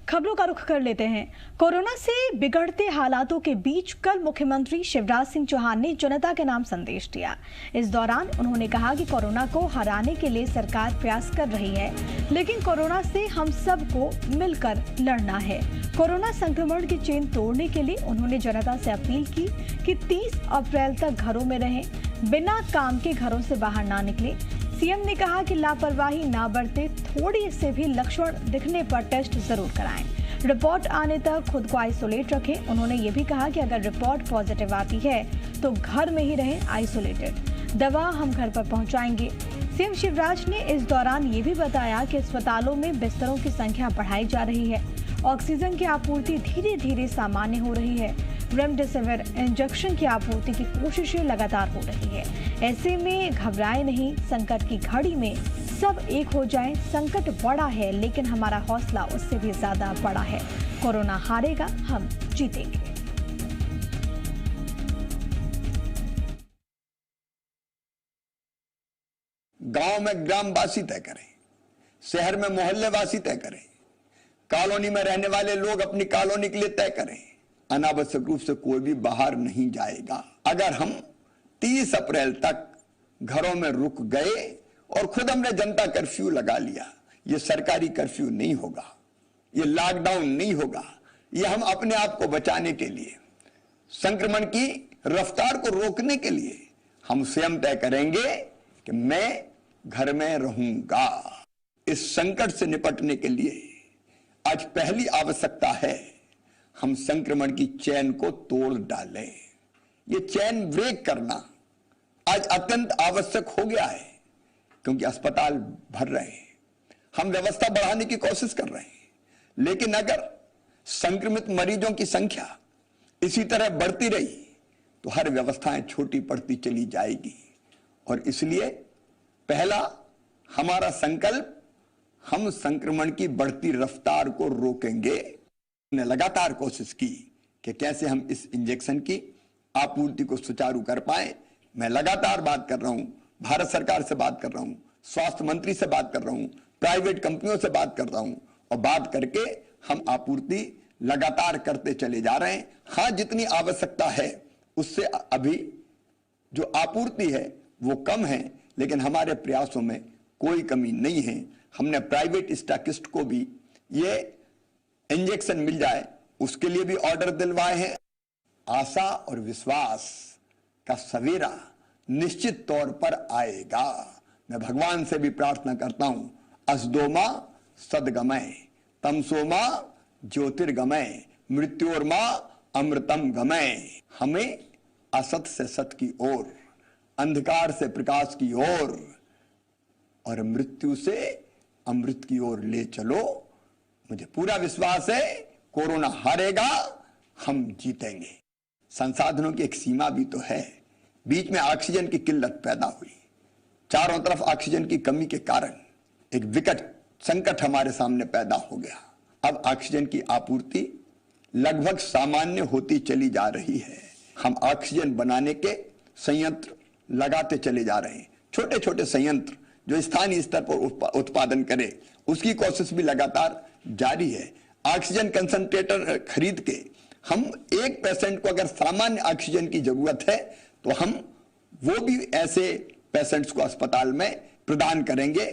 खबरों का रुख कर लेते हैं। कोरोना से बिगड़ते हालातों के बीच कल मुख्यमंत्री शिवराज सिंह चौहान ने जनता के नाम संदेश दिया। इस दौरान उन्होंने कहा कि कोरोना को हराने के लिए सरकार प्रयास कर रही है, लेकिन कोरोना से हम सबको मिलकर लड़ना है। कोरोना संक्रमण की चेन तोड़ने के लिए उन्होंने जनता से अपील की कि 30 अप्रैल तक घरों में रहें, बिना काम के घरों से बाहर ना निकले। सीएम ने कहा कि लापरवाही ना बरते, थोड़ी से भी लक्षण दिखने पर टेस्ट जरूर कराएं, रिपोर्ट आने तक खुद को आइसोलेट रखें। उन्होंने ये भी कहा कि अगर रिपोर्ट पॉजिटिव आती है तो घर में ही रहें आइसोलेटेड, दवा हम घर पर पहुंचाएंगे। सीएम शिवराज ने इस दौरान ये भी बताया कि अस्पतालों में बिस्तरों की संख्या बढ़ाई जा रही है, ऑक्सीजन की आपूर्ति धीरे धीरे सामान्य हो रही है, रेमडेसिविर इंजेक्शन की आपूर्ति की कोशिशें लगातार हो रही है। ऐसे में घबराए नहीं, संकट की घड़ी में सब एक हो जाएं। संकट बड़ा है लेकिन हमारा हौसला उससे भी ज्यादा बड़ा है। कोरोना हारेगा, हम जीतेंगे। गांव में ग्रामवासी तय करें, शहर में मोहल्लेवासी तय करें, कॉलोनी में रहने वाले लोग अपनी कॉलोनी के लिए तय करें। अनावश्यक रूप से कोई भी बाहर नहीं जाएगा। अगर हम 30 अप्रैल तक घरों में रुक गए और खुद हमने जनता कर्फ्यू लगा लिया, ये सरकारी कर्फ्यू नहीं होगा, ये लॉकडाउन नहीं होगा, ये हम अपने आप को बचाने के लिए, संक्रमण की रफ्तार को रोकने के लिए हम स्वयं तय करेंगे कि मैं घर में रहूंगा। इस संकट से निपटने के लिए आज पहली आवश्यकता है हम संक्रमण की चेन को तोड़ डालें। ये चेन ब्रेक करना आज अत्यंत आवश्यक हो गया है, क्योंकि अस्पताल भर रहे हैं, हम व्यवस्था बढ़ाने की कोशिश कर रहे हैं, लेकिन अगर संक्रमित मरीजों की संख्या इसी तरह बढ़ती रही तो हर व्यवस्थाएं छोटी पड़ती चली जाएगी। और इसलिए पहला हमारा संकल्प, हम संक्रमण की बढ़ती रफ्तार को रोकेंगे। ने लगातार कोशिश की कि कैसे हम इस इंजेक्शन की आपूर्ति को सुचारू कर पाए। मैं लगातार बात कर रहा हूं, भारत सरकार से बात कर रहा हूं, स्वास्थ्य मंत्री से बात कर रहा हूं, प्राइवेट कंपनियों से बात कर रहा हूं, और बात करके हम आपूर्ति लगातार करते चले जा रहे हैं। हाँ, जितनी आवश्यकता है उससे अभी जो आपूर्ति है वो कम है, लेकिन हमारे प्रयासों में कोई कमी नहीं है। हमने प्राइवेट स्टॉकिस्ट को भी ये इंजेक्शन मिल जाए उसके लिए भी ऑर्डर दिलवाए हैं। आशा और विश्वास का सवेरा निश्चित तौर पर आएगा। मैं भगवान से भी प्रार्थना करता हूं, असदोमा सदगमय, तमसोमा ज्योतिर्गमय, मृत्योर्मा अमृतम गमय। हमें असत से सत की ओर, अंधकार से प्रकाश की ओर और मृत्यु से अमृत की ओर ले चलो। मुझे पूरा विश्वास है कोरोना हारेगा, हम जीतेंगे। संसाधनों की एक सीमा भी तो है। बीच में ऑक्सीजन की किल्लत पैदा हुई, चारों तरफ ऑक्सीजन की कमी के कारण एक विकट संकट हमारे सामने पैदा हो गया। अब ऑक्सीजन की आपूर्ति लगभग सामान्य होती चली जा रही है। हम ऑक्सीजन बनाने के संयंत्र लगाते चले जा रहे हैं। छोटे छोटे संयंत्र जो स्थानीय स्तर पर उत्पादन करे, उसकी कोशिश भी लगातार जारी है। ऑक्सीजन कंसंट्रेटर खरीद के हम एक पेशेंट को अगर सामान्य ऑक्सीजन की जरूरत है तो हम वो भी ऐसे पेशेंट्स को अस्पताल में प्रदान करेंगे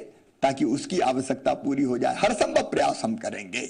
ताकि उसकी आवश्यकता पूरी हो जाए। हर संभव प्रयास हम करेंगे।